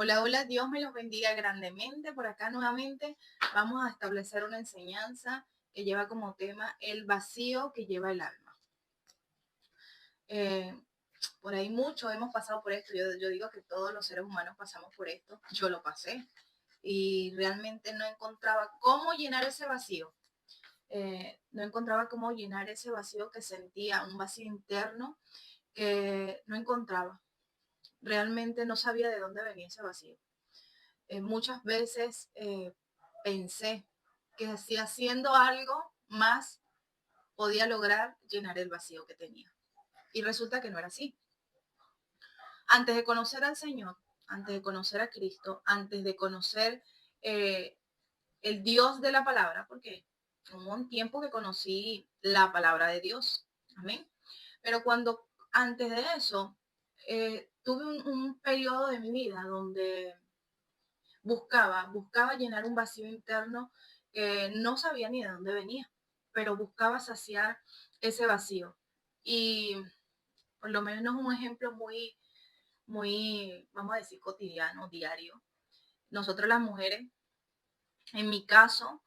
Hola, hola, Dios me los bendiga grandemente. Por acá nuevamente vamos a establecer una enseñanza que lleva como tema el vacío que lleva el alma. Eh, por ahí muchos hemos pasado por esto. Yo digo que todos los seres humanos pasamos por esto. Yo lo pasé y realmente no encontraba cómo llenar ese vacío. No encontraba cómo llenar ese vacío que sentía, un vacío interno que no encontraba. Realmente no sabía de dónde venía ese vacío. Muchas veces pensé que si haciendo algo más podía lograr llenar el vacío que tenía. Y resulta que no era así. Antes de conocer al Señor, antes de conocer a Cristo, antes de conocer eh, el Dios de la palabra, porque hubo un tiempo que conocí la palabra de Dios. Amén. Pero cuando antes de eso, tuve un periodo de mi vida donde buscaba llenar un vacío interno que no sabía ni de dónde venía, pero buscaba saciar ese vacío. Y por lo menos un ejemplo muy, vamos a decir, cotidiano, diario. Nosotros las mujeres, en mi caso,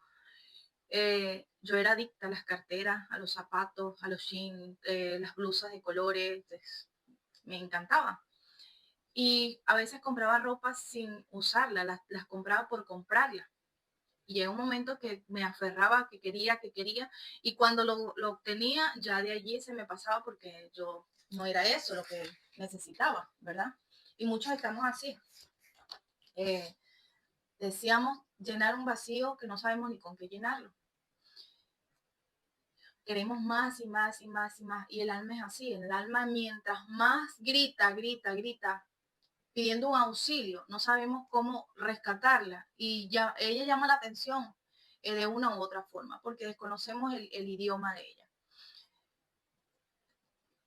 yo era adicta a las carteras, a los zapatos, a los jeans, las blusas de colores, me encantaba. Y a veces compraba ropa sin usarla, las compraba por comprarla. Y llegó un momento que me aferraba, que quería, y cuando lo obtenía, ya de allí se me pasaba porque yo no era eso lo que necesitaba, ¿verdad? Y muchos estamos así. Eh, Deseamos llenar un vacío que no sabemos ni con qué llenarlo. Queremos más y más y más y más. Y el alma es así. El alma mientras más grita, pidiendo un auxilio, no sabemos cómo rescatarla. Y ya ella llama la atención de una u otra forma, porque desconocemos el idioma de ella.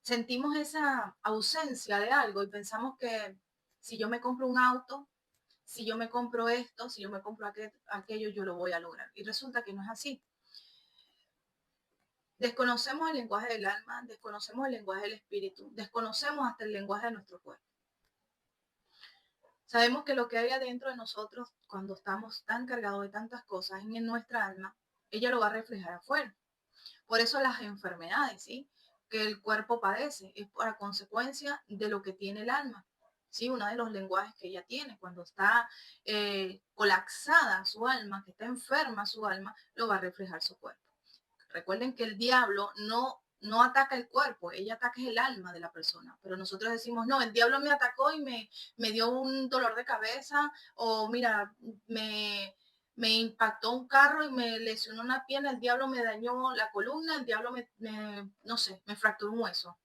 Sentimos esa ausencia de algo y pensamos que si yo me compro un auto, si yo me compro esto, si yo me compro aquello, yo lo voy a lograr. Y resulta que no es así. Desconocemos el lenguaje del alma, desconocemos el lenguaje del espíritu, desconocemos hasta el lenguaje de nuestro cuerpo. Sabemos que lo que hay adentro de nosotros, cuando estamos tan cargados de tantas cosas en nuestra alma, ella lo va a reflejar afuera. Por eso las enfermedades, ¿sí? Que el cuerpo padece, es por consecuencia de lo que tiene el alma. ¿Sí? Uno de los lenguajes que ella tiene, cuando está colapsada su alma, que está enferma su alma, lo va a reflejar su cuerpo. Recuerden que el diablo no ataca el cuerpo, ella ataca el alma de la persona. Pero nosotros decimos, no, el diablo me atacó y me dio un dolor de cabeza, o mira, me impactó un carro y me lesionó una pierna, el diablo me dañó la columna, el diablo no sé, me fracturó un hueso.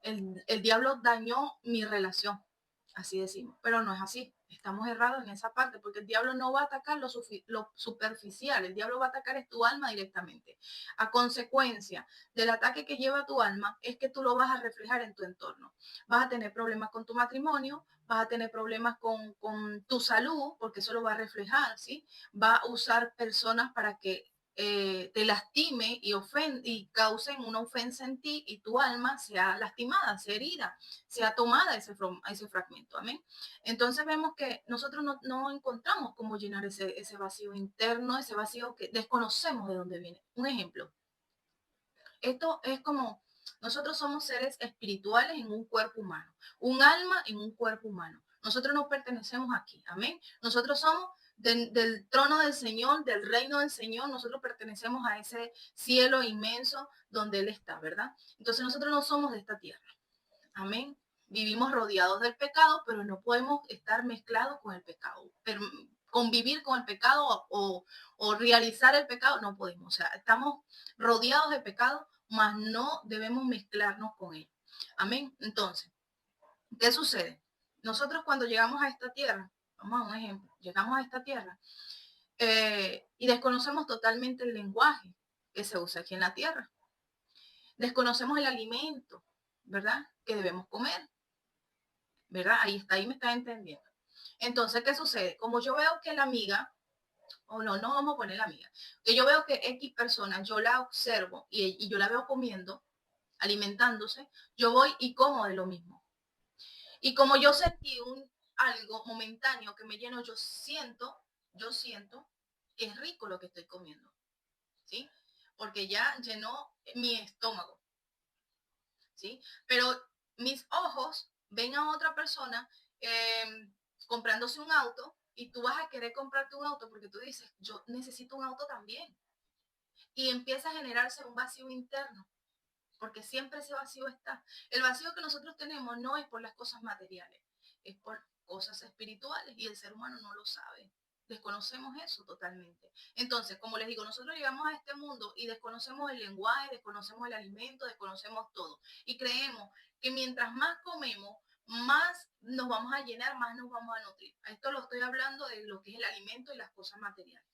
El diablo dañó mi relación, así decimos, pero no es así. Estamos errados en esa parte, porque el diablo no va a atacar lo superficial, el diablo va a atacar es tu alma directamente. A consecuencia del ataque que lleva tu alma, es que tú lo vas a reflejar en tu entorno. Vas a tener problemas con tu matrimonio, vas a tener problemas con tu salud, porque eso lo va a reflejar, ¿sí? Va a usar personas para que te lastime y causen una ofensa en ti y tu alma sea lastimada, sea herida, sea tomada ese fragmento. Amén. Entonces vemos que nosotros no encontramos cómo llenar ese vacío interno, ese vacío que desconocemos de dónde viene. Un ejemplo, esto es como nosotros somos seres espirituales en un cuerpo humano, un alma en un cuerpo humano. Nosotros no pertenecemos aquí, amén. Nosotros somos del trono del Señor, del reino del Señor. Nosotros pertenecemos a ese cielo inmenso donde Él está, ¿verdad? Entonces nosotros no somos de esta tierra, amén. Vivimos rodeados del pecado, pero no podemos estar mezclados con el pecado. Pero convivir con el pecado o realizar el pecado, no podemos. O sea, estamos rodeados de pecado, mas no debemos mezclarnos con él. Amén. Entonces, ¿qué sucede? Nosotros cuando llegamos a esta tierra, vamos a un ejemplo, llegamos a esta tierra y desconocemos totalmente el lenguaje que se usa aquí en la tierra. Desconocemos el alimento, ¿verdad? Que debemos comer, ¿verdad? Ahí me está entendiendo. Entonces, ¿qué sucede? Como yo veo que la amiga, o no vamos a poner la amiga, que yo veo que X persona, yo la observo y yo la veo comiendo, alimentándose, yo voy y como de lo mismo. Y como yo sentí algo momentáneo que me lleno, yo siento que es rico lo que estoy comiendo, ¿sí? Porque ya llenó mi estómago, ¿sí? Pero mis ojos ven a otra persona comprándose un auto y tú vas a querer comprarte un auto porque tú dices, yo necesito un auto también. Y empieza a generarse un vacío interno, porque siempre ese vacío está. El vacío que nosotros tenemos no es por las cosas materiales, es por cosas espirituales y el ser humano no lo sabe. Desconocemos eso totalmente. Entonces, como les digo, nosotros llegamos a este mundo y desconocemos el lenguaje, desconocemos el alimento, desconocemos todo. Y creemos que mientras más comemos, más nos vamos a llenar, más nos vamos a nutrir. Esto lo estoy hablando de lo que es el alimento y las cosas materiales.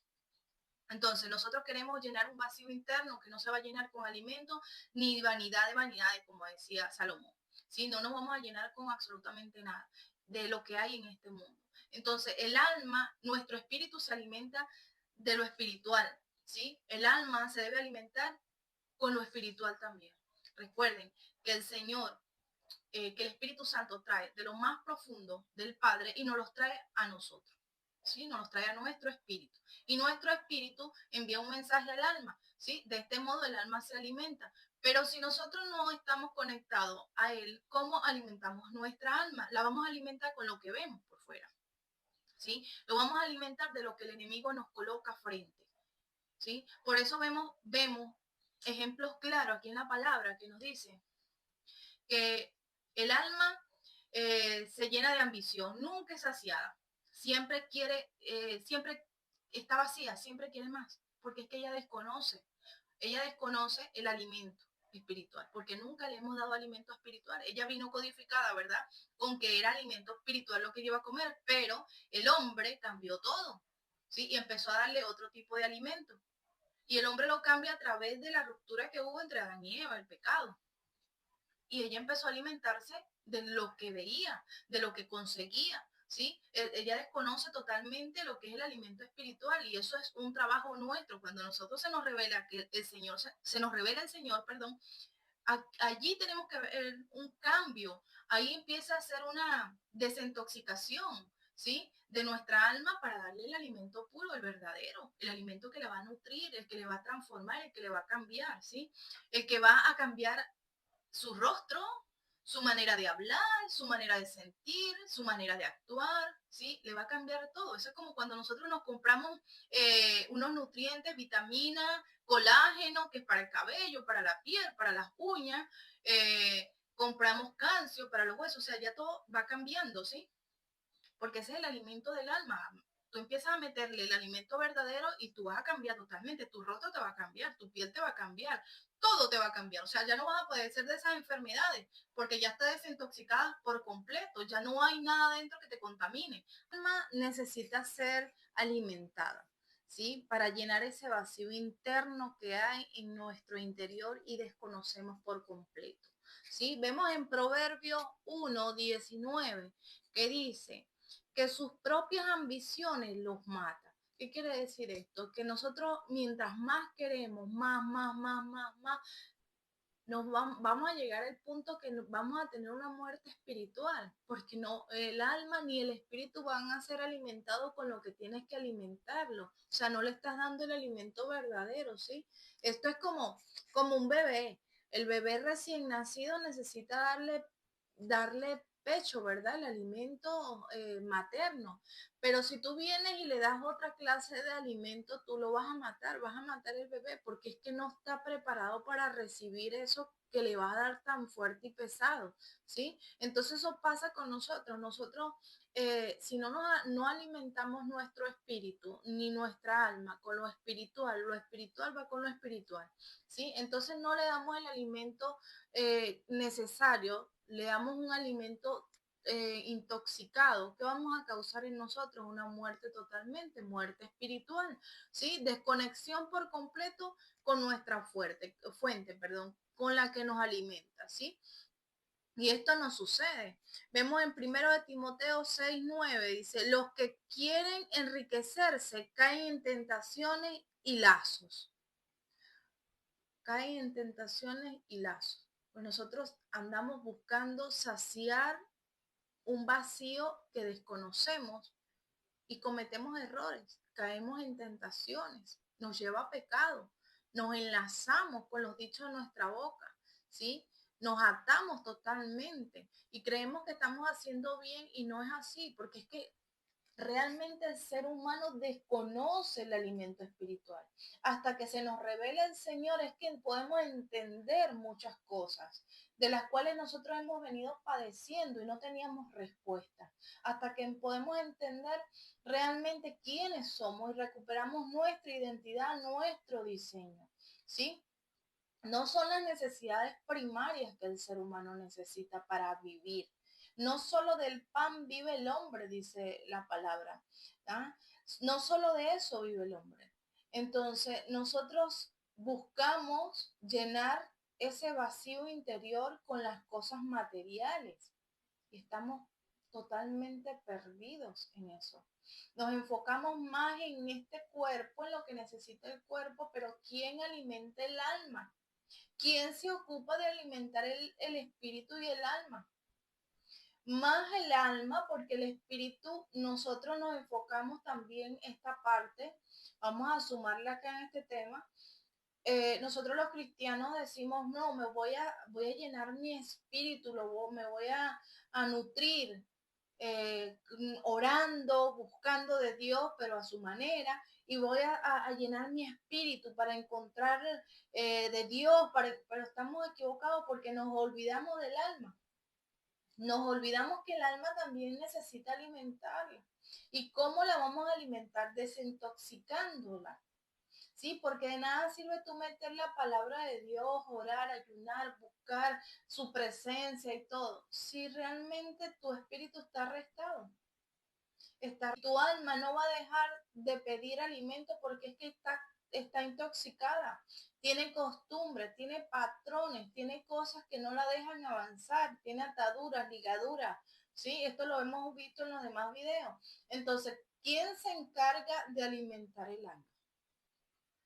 Entonces, nosotros queremos llenar un vacío interno que no se va a llenar con alimentos ni vanidad de vanidades, como decía Salomón. ¿Sí? No nos vamos a llenar con absolutamente nada de lo que hay en este mundo. Entonces, el alma, nuestro espíritu se alimenta de lo espiritual. ¿Sí? El alma se debe alimentar con lo espiritual también. Recuerden que el Señor, que el Espíritu Santo trae de lo más profundo del Padre y nos los trae a nosotros. ¿Sí? Nos los trae a nuestro espíritu. Y nuestro espíritu envía un mensaje al alma. ¿Sí? De este modo el alma se alimenta. Pero si nosotros no estamos conectados a él, ¿cómo alimentamos nuestra alma? La vamos a alimentar con lo que vemos por fuera. ¿Sí? Lo vamos a alimentar de lo que el enemigo nos coloca frente. ¿Sí? Por eso vemos ejemplos claros aquí en la palabra que nos dice que el alma se llena de ambición, nunca es saciada, siempre quiere, siempre está vacía, siempre quiere más, porque es que ella desconoce el alimento espiritual, porque nunca le hemos dado alimento espiritual. Ella vino codificada, ¿verdad? Con que era alimento espiritual lo que iba a comer, pero el hombre cambió todo, ¿sí? Y empezó a darle otro tipo de alimento. Y el hombre lo cambia a través de la ruptura que hubo entre Adán y Eva, el pecado. Y ella empezó a alimentarse de lo que veía, de lo que conseguía, ¿sí? Ella desconoce totalmente lo que es el alimento espiritual y eso es un trabajo nuestro. Cuando a nosotros se nos revela que el Señor, se nos revela el Señor, perdón, allí tenemos que ver un cambio. Ahí empieza a ser una desintoxicación, ¿sí? De nuestra alma para darle el alimento puro, el verdadero, el alimento que le va a nutrir, el que le va a transformar, el que le va a cambiar, ¿sí? El que va a cambiar su rostro, su manera de hablar, su manera de sentir, su manera de actuar, ¿sí? Le va a cambiar todo. Eso es como cuando nosotros nos compramos unos nutrientes, vitaminas, colágeno, que es para el cabello, para la piel, para las uñas, compramos calcio para los huesos, o sea, ya todo va cambiando, ¿sí? Porque ese es el alimento del alma. Tú empiezas a meterle el alimento verdadero y tú vas a cambiar totalmente. Tu rostro te va a cambiar, tu piel te va a cambiar, todo te va a cambiar. O sea, ya no vas a poder ser de esas enfermedades porque ya está desintoxicada por completo. Ya no hay nada dentro que te contamine. El alma necesita ser alimentada, ¿sí? Para llenar ese vacío interno que hay en nuestro interior y desconocemos por completo. ¿Sí? Vemos en Proverbios 1:19 que dice que sus propias ambiciones los mata. ¿Qué quiere decir esto? Que nosotros mientras más queremos, más, vamos a llegar al punto que vamos a tener una muerte espiritual, porque no, el alma ni el espíritu van a ser alimentados con lo que tienes que alimentarlo. O sea, no le estás dando el alimento verdadero, ¿sí? Esto es como un bebé. El bebé recién nacido necesita darle pecho, ¿verdad? El alimento materno. Pero si tú vienes y le das otra clase de alimento, tú lo vas a matar el bebé, porque es que no está preparado para recibir eso que le va a dar tan fuerte y pesado, ¿sí? Entonces eso pasa con nosotros. Nosotros, si no alimentamos nuestro espíritu ni nuestra alma con lo espiritual va con lo espiritual, ¿sí? Entonces no le damos el alimento necesario, le damos un alimento intoxicado, ¿qué vamos a causar en nosotros? Una muerte totalmente, muerte espiritual, ¿sí? Desconexión por completo con nuestra fuente, perdón, con la que nos alimenta, ¿sí? Y esto no sucede. Vemos en 1 Timoteo 6:9, dice, los que quieren enriquecerse caen en tentaciones y lazos. Caen en tentaciones y lazos. Pues nosotros andamos buscando saciar un vacío que desconocemos y cometemos errores, caemos en tentaciones, nos lleva a pecado, nos enlazamos con los dichos de nuestra boca, ¿sí? Nos atamos totalmente y creemos que estamos haciendo bien y no es así, porque es que realmente el ser humano desconoce el alimento espiritual. Hasta que se nos revela el Señor es que podemos entender muchas cosas de las cuales nosotros hemos venido padeciendo y no teníamos respuesta. Hasta que podemos entender realmente quiénes somos y recuperamos nuestra identidad, nuestro diseño, ¿sí? No son las necesidades primarias que el ser humano necesita para vivir. No solo del pan vive el hombre, dice la palabra. ¿Ah? No solo de eso vive el hombre. Entonces, nosotros buscamos llenar ese vacío interior con las cosas materiales y estamos totalmente perdidos en eso. Nos enfocamos más en este cuerpo, en lo que necesita el cuerpo, pero ¿quién alimenta el alma? ¿Quién se ocupa de alimentar el espíritu y el alma? Más el alma, porque el espíritu, nosotros nos enfocamos también esta parte, vamos a sumarle acá en este tema. Nosotros los cristianos decimos, no, voy a llenar mi espíritu, me voy a nutrir, orando, buscando de Dios, pero a su manera, y voy a llenar mi espíritu para encontrar de Dios, pero estamos equivocados porque nos olvidamos del alma. Nos olvidamos que el alma también necesita alimentarla. ¿Y cómo la vamos a alimentar? Desintoxicándola. Sí, porque de nada sirve tú meter la palabra de Dios, orar, ayunar, buscar su presencia y todo, si realmente tu espíritu está arrestado. Tu alma no va a dejar de pedir alimento porque es que está intoxicada, tiene costumbres, tiene patrones, tiene cosas que no la dejan avanzar, tiene ataduras, ligaduras, ¿sí? Esto lo hemos visto en los demás videos. Entonces, ¿quién se encarga de alimentar el alma?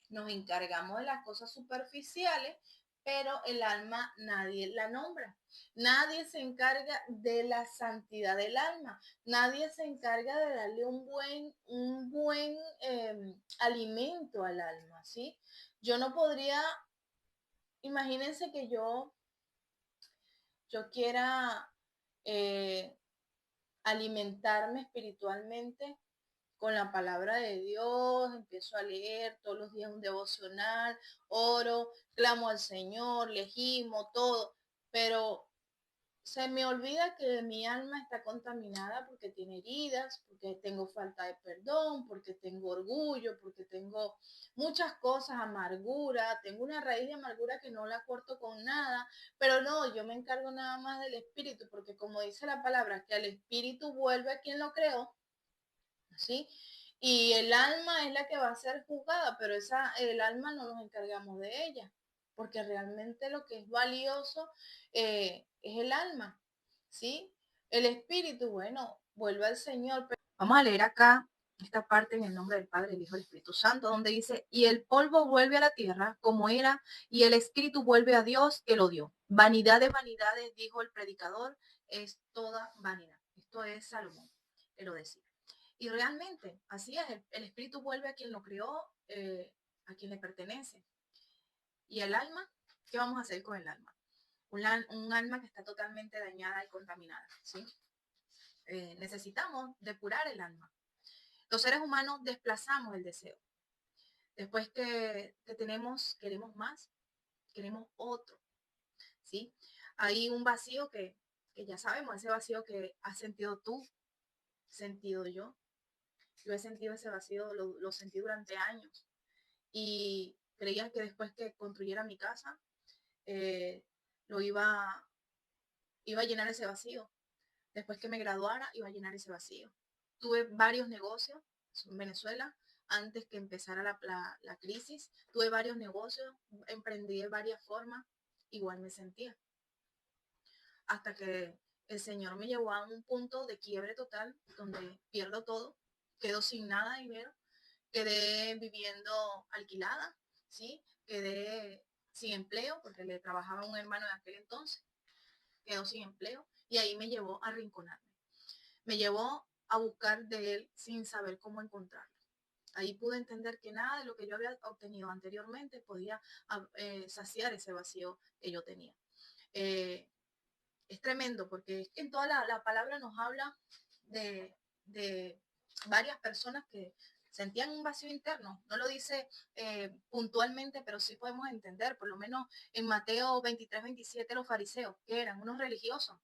Nos encargamos de las cosas superficiales, pero el alma nadie la nombra. Nadie se encarga de la santidad del alma. Nadie se encarga de darle un buen alimento al alma, ¿sí? Yo no podría, imagínense que yo quiera eh, alimentarme espiritualmente con la palabra de Dios, empiezo a leer todos los días un devocional, oro, clamo al Señor, le gimo, todo, pero se me olvida que mi alma está contaminada porque tiene heridas, porque tengo falta de perdón, porque tengo orgullo, porque tengo muchas cosas, amargura, tengo una raíz de amargura que no la corto con nada, pero no, yo me encargo nada más del espíritu, porque como dice la palabra, que al espíritu vuelve a quien lo creó, ¿sí? Y el alma es la que va a ser juzgada, pero el alma no nos encargamos de ella, porque realmente lo que es valioso es el alma, ¿sí? El espíritu, bueno, vuelve al Señor. Vamos a leer acá esta parte en el nombre del Padre, el Hijo y el Espíritu Santo, donde dice, y el polvo vuelve a la tierra como era, y el espíritu vuelve a Dios que lo dio. Vanidad de vanidades, dijo el predicador, es toda vanidad. Esto es Salomón, que lo decía. Y realmente, así es, el espíritu vuelve a quien lo creó, a quien le pertenece. ¿Y el alma? ¿Qué vamos a hacer con el alma? Un alma que está totalmente dañada y contaminada, ¿sí? Necesitamos depurar el alma. Los seres humanos desplazamos el deseo. Después que queremos más, queremos otro, ¿sí? Hay un vacío que ya sabemos, ese vacío que has sentido tú, sentido yo. Yo he sentido ese vacío, lo sentí durante años y creía que después que construyera mi casa, eh, lo iba a llenar ese vacío. Después que me graduara, iba a llenar ese vacío. Tuve varios negocios en Venezuela antes que empezara la crisis. Tuve varios negocios, emprendí de varias formas, igual me sentía. Hasta que el Señor me llevó a un punto de quiebre total, donde pierdo todo, quedo sin nada de dinero, quedé viviendo alquilada, ¿sí? Quedé sin empleo porque le trabajaba a un hermano de aquel entonces, quedó sin empleo y ahí me llevó a arrinconarme. me llevó a buscar de él sin saber cómo encontrarlo. Ahí pude entender que nada de lo que yo había obtenido anteriormente podía saciar ese vacío que yo tenía. Eh, es tremendo porque en toda la palabra nos habla de varias personas que sentían un vacío interno. No lo dice puntualmente, pero sí podemos entender, por lo menos en Mateo 23-27, los fariseos, que eran unos religiosos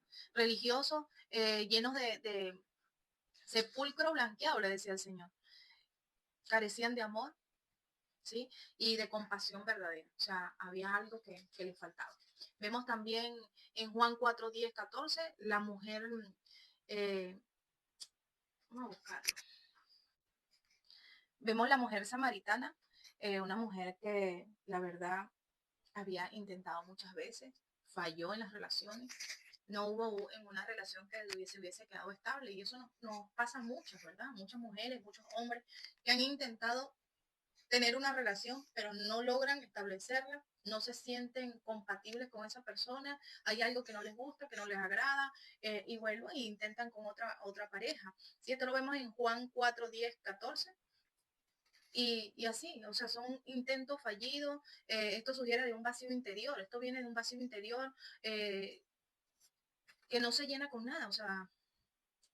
llenos de sepulcro blanqueado, le decía el Señor. Carecían de amor, ¿sí? Y de compasión verdadera. O sea, había algo que les faltaba. Vemos también en Juan 4, 10, 14, la mujer, eh, vamos a buscarlo. Vemos la mujer samaritana, una mujer que la verdad había intentado muchas veces, falló en las relaciones, no hubo en una relación que hubiese quedado estable y eso nos pasa mucho, ¿verdad? Muchas mujeres, muchos hombres que han intentado tener una relación, pero no logran establecerla, no se sienten compatibles con esa persona, hay algo que no les gusta, que no les agrada, y vuelven e intentan con otra pareja. Si esto lo vemos en Juan 4, 10, 14. Y así, o sea, son intentos fallidos, esto sugiere de un vacío interior, esto viene de un vacío interior eh, que no se llena con nada, o sea,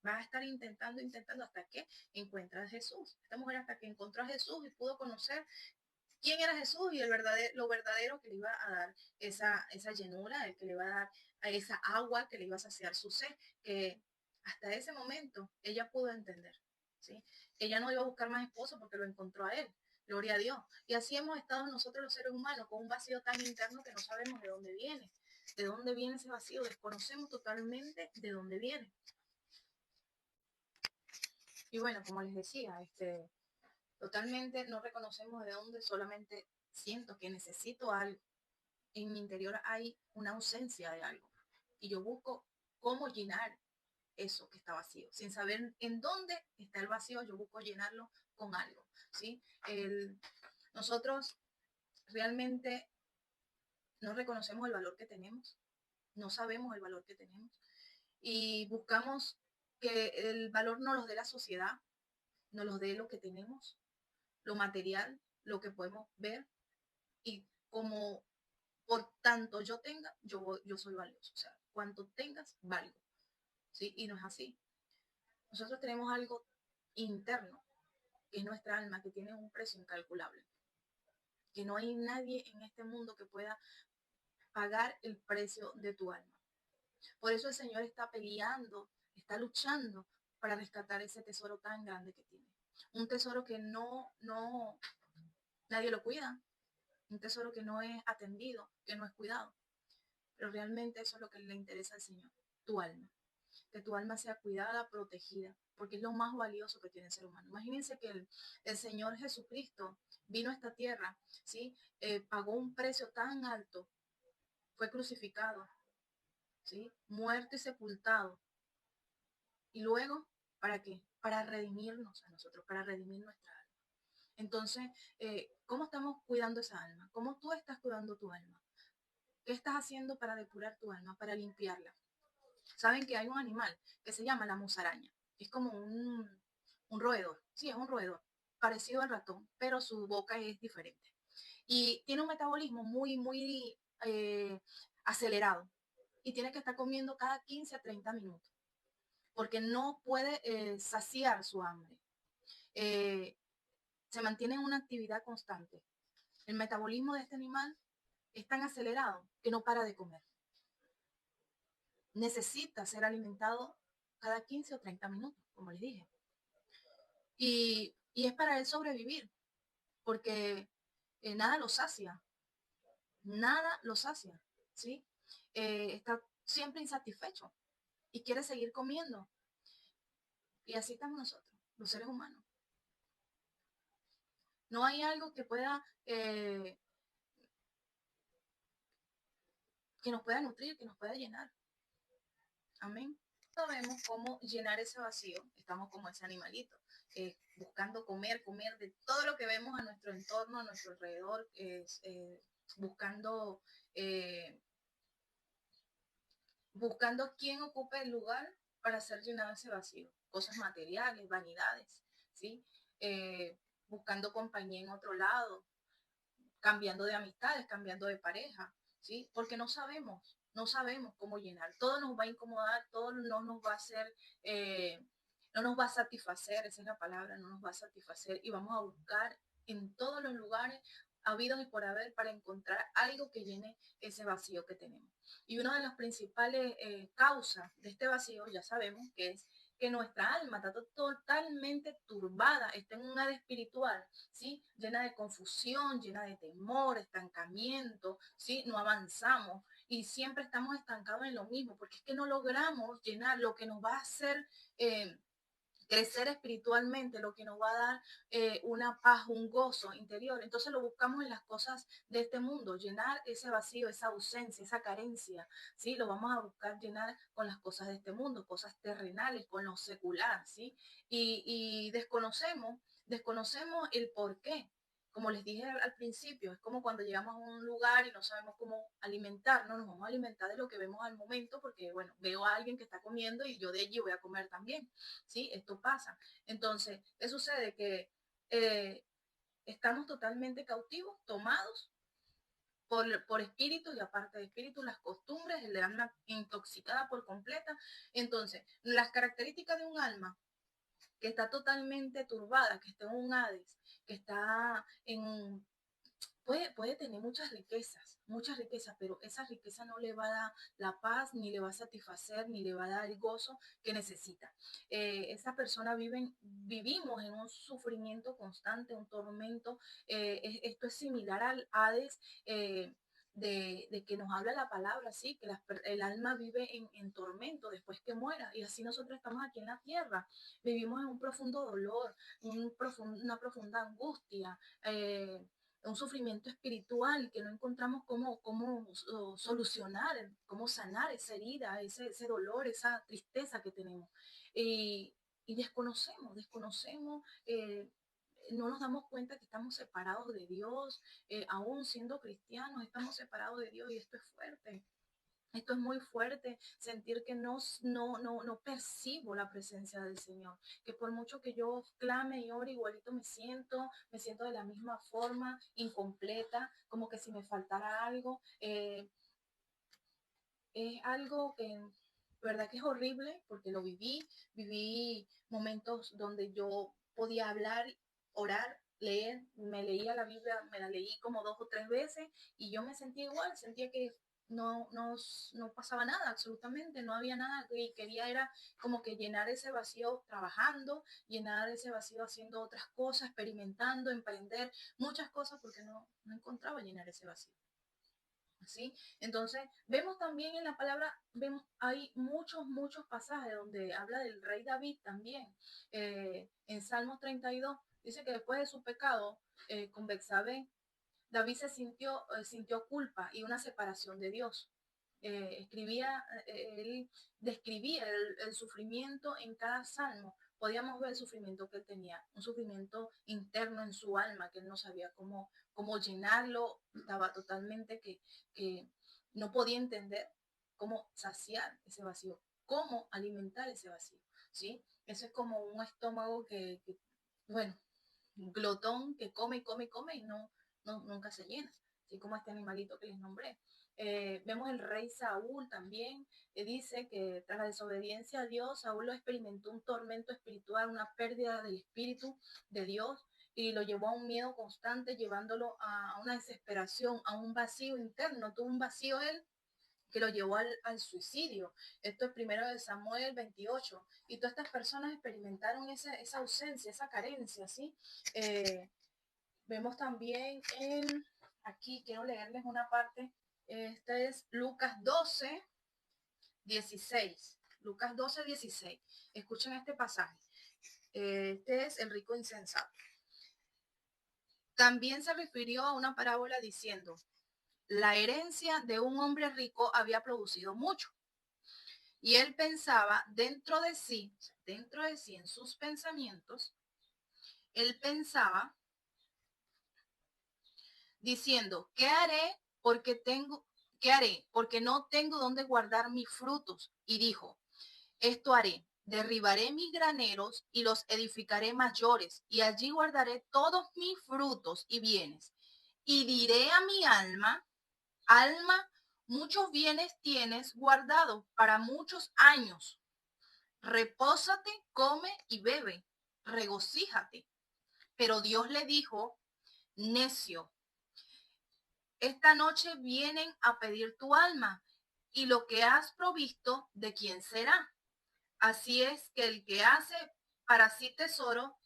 vas a estar intentando hasta que encuentras a Jesús. Esta mujer hasta que encontró a Jesús y pudo conocer quién era Jesús y lo verdadero que le iba a dar esa llenura, el que le iba a dar a esa agua que le iba a saciar su sed, que hasta ese momento ella pudo entender, ¿sí? Ella no iba a buscar más esposo porque lo encontró a él, gloria a Dios. Y así hemos estado nosotros los seres humanos con un vacío tan interno que no sabemos de dónde viene ese vacío, desconocemos totalmente de dónde viene. Y bueno, como les decía, totalmente no reconocemos de dónde, solamente siento que necesito algo. En mi interior hay una ausencia de algo y yo busco cómo llenar eso que está vacío. Sin saber en dónde está el vacío, yo busco llenarlo con algo, ¿sí? Nosotros realmente no reconocemos el valor que tenemos, no sabemos el valor que tenemos y buscamos que el valor nos lo dé la sociedad, nos lo dé lo que tenemos, lo material, lo que podemos ver y como por tanto yo tenga, yo soy valioso. O sea, cuanto tengas, valgo. ¿Sí? Y no es así. Nosotros tenemos algo interno, que es nuestra alma, que tiene un precio incalculable. Que no hay nadie en este mundo que pueda pagar el precio de tu alma. Por eso el Señor está peleando, está luchando para rescatar ese tesoro tan grande que tiene. Un tesoro que nadie lo cuida. Un tesoro que no es atendido, que no es cuidado. Pero realmente eso es lo que le interesa al Señor, tu alma. Que tu alma sea cuidada, protegida, porque es lo más valioso que tiene el ser humano. Imagínense que el Señor Jesucristo vino a esta tierra, ¿sí? Pagó un precio tan alto, fue crucificado, ¿sí? Muerto y sepultado. Y luego, ¿para qué? Para redimirnos a nosotros, para redimir nuestra alma. Entonces, ¿cómo estamos cuidando esa alma? ¿Cómo tú estás cuidando tu alma? ¿Qué estás haciendo para depurar tu alma, para limpiarla? Saben que hay un animal que se llama la musaraña. Es como un roedor. Sí, es un roedor, parecido al ratón, pero su boca es diferente. Y tiene un metabolismo muy acelerado. Y tiene que estar comiendo cada 15 a 30 minutos, porque no puede saciar su hambre. Eh, Se mantiene en una actividad constante. El metabolismo de este animal es tan acelerado que no para de comer. Necesita ser alimentado cada 15 o 30 minutos, como les dije. Y es para él sobrevivir, porque nada lo sacia, nada lo sacia, ¿sí? Está siempre insatisfecho y quiere seguir comiendo. Y así estamos nosotros, los seres humanos. No hay algo que nos pueda nutrir, que nos pueda llenar. Amén. Sabemos cómo llenar ese vacío, estamos como ese animalito, buscando comer de todo lo que vemos a nuestro entorno, a nuestro alrededor, buscando, buscando quién ocupe el lugar, para ser llenado ese vacío. Cosas materiales, vanidades, ¿sí? Buscando compañía en otro lado, cambiando de amistades, cambiando de pareja, ¿sí? Porque no sabemos cómo llenar. Todo nos va a incomodar, todo no nos va a hacer, no nos va a satisfacer, esa es la palabra, no nos va a satisfacer y vamos a buscar en todos los lugares habidos y por haber para encontrar algo que llene ese vacío que tenemos. Y una de las principales causas de este vacío, ya sabemos que es que nuestra alma está totalmente turbada, está en un área espiritual, ¿sí? Llena de confusión, llena de temor, estancamiento, ¿sí? No avanzamos y siempre estamos estancados en lo mismo, porque es que no logramos llenar lo que nos va a hacer crecer espiritualmente, lo que nos va a dar una paz, un gozo interior. Entonces lo buscamos en las cosas de este mundo, llenar ese vacío, esa ausencia, esa carencia, ¿sí? Lo vamos a buscar llenar con las cosas de este mundo, cosas terrenales, con lo secular, ¿sí? Y desconocemos el por qué. Como les dije al principio, es como cuando llegamos a un lugar y no sabemos cómo alimentarnos, nos vamos a alimentar de lo que vemos al momento, porque, bueno, veo a alguien que está comiendo y yo de allí voy a comer también. ¿Sí? Esto pasa. Entonces, ¿qué sucede? Que estamos totalmente cautivos, tomados por espíritu y aparte de espíritu, las costumbres, el alma intoxicada por completa. Entonces, las características de un alma que está totalmente turbada, que está en un Hades, que está en un puede tener muchas riquezas, pero esa riqueza no le va a dar la paz, ni le va a satisfacer, ni le va a dar el gozo que necesita. Esa persona vivimos en un sufrimiento constante, un tormento. Esto es similar al Hades. De que nos habla la palabra, sí, que el alma vive en tormento después que muera, y así nosotros estamos aquí en la tierra, vivimos en un profundo dolor, una profunda angustia, un sufrimiento espiritual que no encontramos cómo solucionar, cómo sanar esa herida, ese dolor, esa tristeza que tenemos. Y, y desconocemos, no nos damos cuenta que estamos separados de Dios, aún siendo cristianos, estamos separados de Dios y esto es fuerte. Esto es muy fuerte, sentir que no percibo la presencia del Señor, que por mucho que yo clame y ore, igualito me siento de la misma forma, incompleta, como que si me faltara algo. Es algo que, verdad que es horrible, porque viví momentos donde yo podía hablar, orar, leer, me leía la Biblia, me la leí como 2 o 3 veces y yo me sentía igual, sentía que no pasaba nada, absolutamente, no había nada y quería era como que llenar ese vacío trabajando, llenar ese vacío haciendo otras cosas, experimentando, emprender muchas cosas porque no encontraba llenar ese vacío. ¿Sí? Entonces, vemos también en la palabra, hay muchos pasajes donde habla del rey David también. En Salmos 32 dice que después de su pecado con Betsabé, David sintió culpa y una separación de Dios. Él describía el sufrimiento en cada salmo. Podíamos ver el sufrimiento que él tenía, un sufrimiento interno en su alma, que él no sabía cómo llenarlo, estaba totalmente que no podía entender cómo saciar ese vacío, cómo alimentar ese vacío, ¿sí? Eso es como un estómago bueno, glotón que come y come y come y nunca se llena, así como este animalito que les nombré. Vemos el rey Saúl también, dice que tras la desobediencia a Dios, Saúl lo experimentó un tormento espiritual, una pérdida del espíritu de Dios y lo llevó a un miedo constante, llevándolo a una desesperación, a un vacío interno, tuvo un vacío él que lo llevó al suicidio. Esto es primero de Samuel 28. Y todas estas personas experimentaron esa ausencia, esa carencia, ¿sí? Vemos también aquí quiero leerles una parte, este es Lucas 12, 16. Lucas 12, 16. Escuchen este pasaje. Este es el rico insensato. También se refirió a una parábola diciendo, la herencia de un hombre rico había producido mucho. Y él pensaba dentro de sí, en sus pensamientos, él pensaba diciendo, ¿qué haré? ¿Qué haré? Porque no tengo dónde guardar mis frutos. Y dijo, Esto haré, derribaré mis graneros y los edificaré mayores, y allí guardaré todos mis frutos y bienes. Y diré a mi alma, alma, muchos bienes tienes guardados para muchos años. Repósate, come y bebe, regocíjate. Pero Dios le dijo, necio, esta noche vienen a pedir tu alma, y lo que has provisto, ¿de quién será? Así es que el que hace para sí tesoro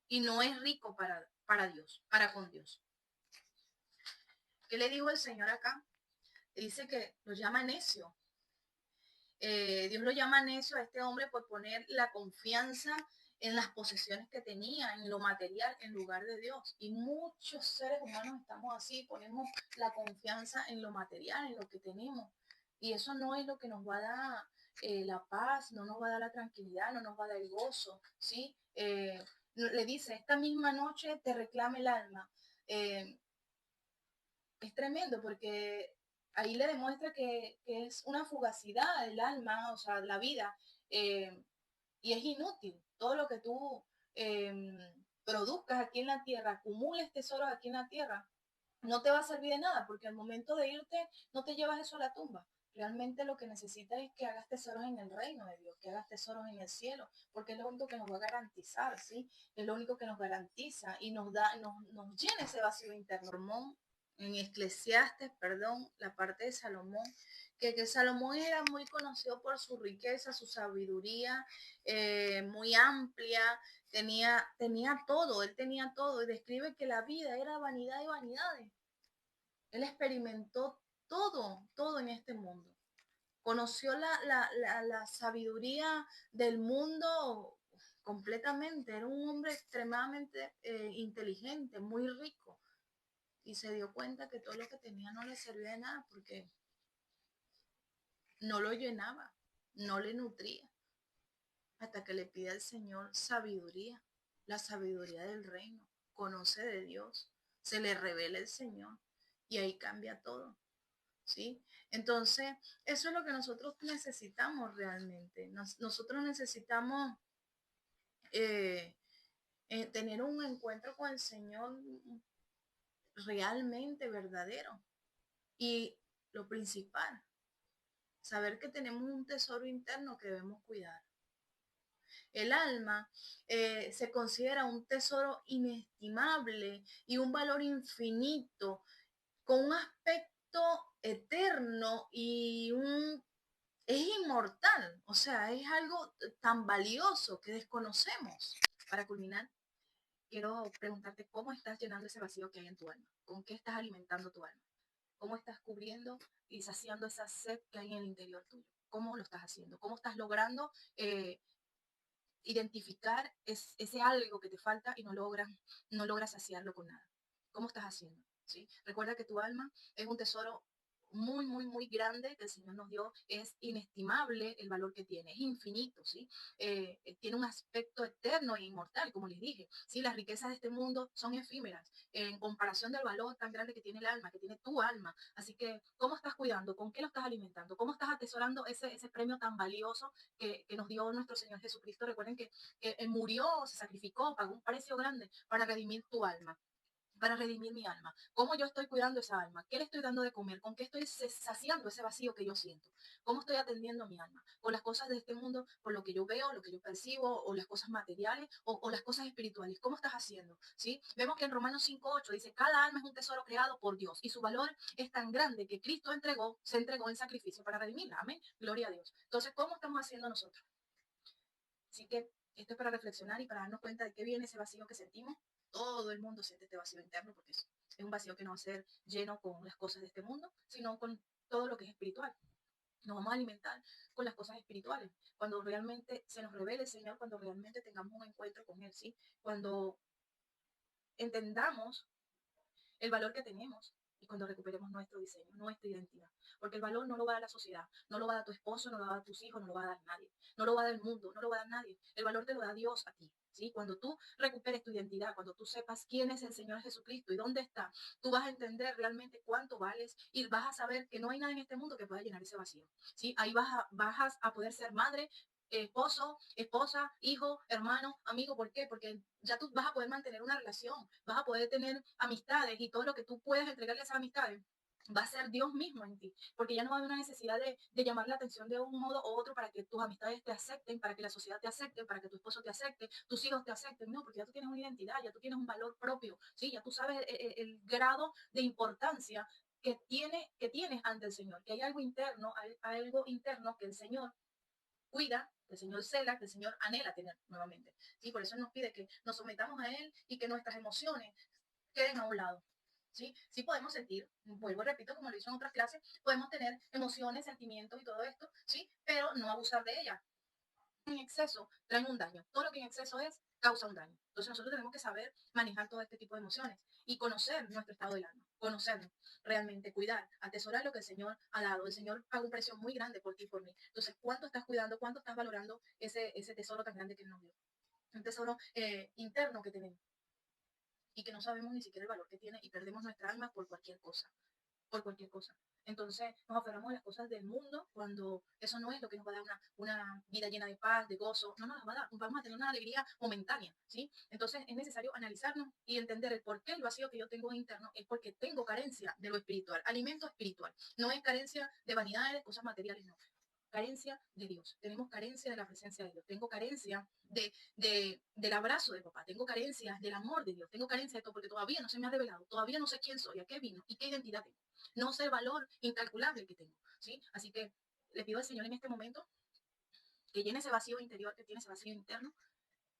y no es rico para Dios, para con Dios. ¿Qué le dijo el Señor acá? Dice que lo llama necio. Dios lo llama necio a este hombre por poner la confianza en las posesiones que tenía, en lo material, en lugar de Dios. Y muchos seres humanos estamos así, ponemos la confianza en lo material, en lo que tenemos. Y eso no es lo que nos va a dar la paz, no nos va a dar la tranquilidad, no nos va a dar el gozo, ¿sí? Le dice, esta misma noche te reclame el alma. Eh, es tremendo porque ahí le demuestra que es una fugacidad del alma, o sea, la vida, eh, y es inútil. Todo lo que tú eh, produzcas aquí en la tierra, acumules tesoros aquí en la tierra, no te va a servir de nada porque al momento de irte no te llevas eso a la tumba. Realmente lo que necesitas es que hagas tesoros en el reino de Dios, que hagas tesoros en el cielo, porque es lo único que nos va a garantizar, ¿sí? Es lo único que nos garantiza y nos llena ese vacío interno. En Eclesiastes, perdón, la parte de Salomón, que Salomón era muy conocido por su riqueza, su sabiduría, muy amplia, tenía todo, él tenía todo, y describe que la vida era vanidad y vanidades. Él experimentó todo, todo en este mundo. Conoció la sabiduría del mundo completamente. Era un hombre extremadamente inteligente, muy rico. Y se dio cuenta que todo lo que tenía no le servía de nada porque no lo llenaba, no le nutría. Hasta que le pide al Señor sabiduría, la sabiduría del reino. Conoce de Dios, se le revela el Señor y ahí cambia todo. ¿Sí? Entonces, eso es lo que nosotros necesitamos realmente. Nosotros necesitamos eh, tener un encuentro con el Señor realmente verdadero. Y lo principal, saber que tenemos un tesoro interno que debemos cuidar. El alma se considera un tesoro inestimable y un valor infinito, con un aspecto eterno y es inmortal, o sea, es algo tan valioso que desconocemos. Para culminar, quiero preguntarte cómo estás llenando ese vacío que hay en tu alma, con qué estás alimentando tu alma, cómo estás cubriendo y saciando esa sed que hay en el interior tuyo, cómo lo estás haciendo, cómo estás logrando identificar ese algo que te falta y no logras saciarlo con nada. ¿Cómo estás haciendo? ¿Sí? Recuerda que tu alma es un tesoro muy, muy, muy grande que el Señor nos dio, es inestimable el valor que tiene, es infinito, ¿sí? Tiene un aspecto eterno e inmortal, como les dije, ¿sí? Las riquezas de este mundo son efímeras en comparación del valor tan grande que tiene el alma, que tiene tu alma. Así que, ¿cómo estás cuidando? ¿Con qué lo estás alimentando? ¿Cómo estás atesorando ese premio tan valioso que nos dio nuestro Señor Jesucristo? Recuerden que Él murió, se sacrificó, pagó un precio grande para redimir tu alma, para redimir mi alma. ¿Cómo yo estoy cuidando esa alma? ¿Qué le estoy dando de comer? ¿Con qué estoy saciando ese vacío que yo siento? ¿Cómo estoy atendiendo a mi alma? ¿Con las cosas de este mundo, por lo que yo veo, lo que yo percibo, o las cosas materiales, o las cosas espirituales? ¿Cómo estás haciendo? ¿Sí? Vemos que en Romanos 5:8 dice, cada alma es un tesoro creado por Dios y su valor es tan grande que Cristo se entregó en sacrificio para redimirla. Amén. Gloria a Dios. Entonces, ¿cómo estamos haciendo nosotros? Así que esto es para reflexionar y para darnos cuenta de qué viene ese vacío que sentimos. Todo el mundo siente este vacío interno porque es un vacío que no va a ser lleno con las cosas de este mundo, sino con todo lo que es espiritual. Nos vamos a alimentar con las cosas espirituales. Cuando realmente se nos revele el Señor, cuando realmente tengamos un encuentro con Él, ¿sí? Cuando entendamos el valor que tenemos y cuando recuperemos nuestro diseño, nuestra identidad. Porque el valor no lo va a dar la sociedad, no lo va a dar tu esposo, no lo va a dar tus hijos, no lo va a dar nadie, no lo va a dar el mundo, no lo va a dar nadie. El valor te lo da Dios a ti. ¿Sí? Cuando tú recuperes tu identidad, cuando tú sepas quién es el Señor Jesucristo y dónde está, tú vas a entender realmente cuánto vales y vas a saber que no hay nada en este mundo que pueda llenar ese vacío. ¿Sí? Ahí vas a poder ser madre esposo, esposa, hijo, hermano, amigo. ¿Por qué? Porque ya tú vas a poder mantener una relación, vas a poder tener amistades y todo lo que tú puedas entregarle a esas amistades va a ser Dios mismo en ti, porque ya no va a haber una necesidad de llamar la atención de un modo u otro para que tus amistades te acepten, para que la sociedad te acepte, para que tu esposo te acepte, tus hijos te acepten. No, porque ya tú tienes una identidad, ya tú tienes un valor propio, ¿sí? Ya tú sabes el grado de importancia que tienes ante el Señor, que hay algo interno, hay algo interno que el Señor cuida, que el Señor cela, que el Señor anhela tener nuevamente. ¿Sí? Por eso nos pide que nos sometamos a Él y que nuestras emociones queden a un lado. ¿Sí? Sí podemos sentir, vuelvo y repito, como lo hizo en otras clases, podemos tener emociones, sentimientos y todo esto, ¿sí? Pero no abusar de ellas. En exceso traen un daño. Todo lo que en exceso es, causa un daño. Entonces nosotros tenemos que saber manejar todo este tipo de emociones y conocer nuestro estado del alma, conocernos, realmente cuidar, atesorar lo que el Señor ha dado. El Señor pagó un precio muy grande por ti y por mí. Entonces, ¿cuánto estás cuidando, cuánto estás valorando ese tesoro tan grande que Él nos dio? Un tesoro interno que tenemos y que no sabemos ni siquiera el valor que tiene y perdemos nuestra alma por cualquier cosa, por cualquier cosa. Entonces nos aferramos a las cosas del mundo cuando eso no es lo que nos va a dar una vida llena de paz, de gozo, no nos va a dar, vamos a tener una alegría momentánea, ¿sí? Entonces es necesario analizarnos y entender el por qué el vacío que yo tengo interno es porque tengo carencia de lo espiritual, alimento espiritual, no es carencia de vanidades, de cosas materiales, no, carencia de Dios, tenemos carencia de la presencia de Dios, tengo carencia del abrazo de papá, tengo carencia del amor de Dios, tengo carencia de todo porque todavía no se me ha revelado, todavía no sé quién soy, a qué vino y qué identidad tengo, no sé el valor incalculable que tengo, ¿sí? Así que le pido al Señor en este momento que llene ese vacío interior, que tiene ese vacío interno,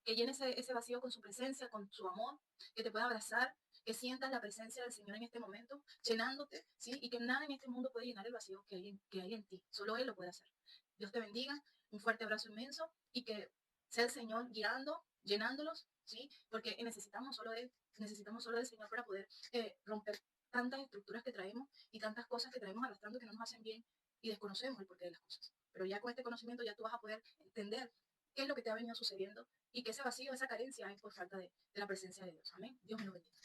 que llene ese vacío con su presencia, con su amor, que te pueda abrazar, que sientas la presencia del Señor en este momento, llenándote, ¿sí? Y que nada en este mundo puede llenar el vacío que hay en ti, solo Él lo puede hacer. Dios te bendiga, un fuerte abrazo inmenso y que sea el Señor guiando, llenándolos, ¿sí? Porque necesitamos solo del Señor para poder romper tantas estructuras que traemos y tantas cosas que traemos arrastrando que no nos hacen bien y desconocemos el porqué de las cosas. Pero ya con este conocimiento ya tú vas a poder entender qué es lo que te ha venido sucediendo y que ese vacío, esa carencia es por falta de la presencia de Dios. Amén. Dios me lo bendiga.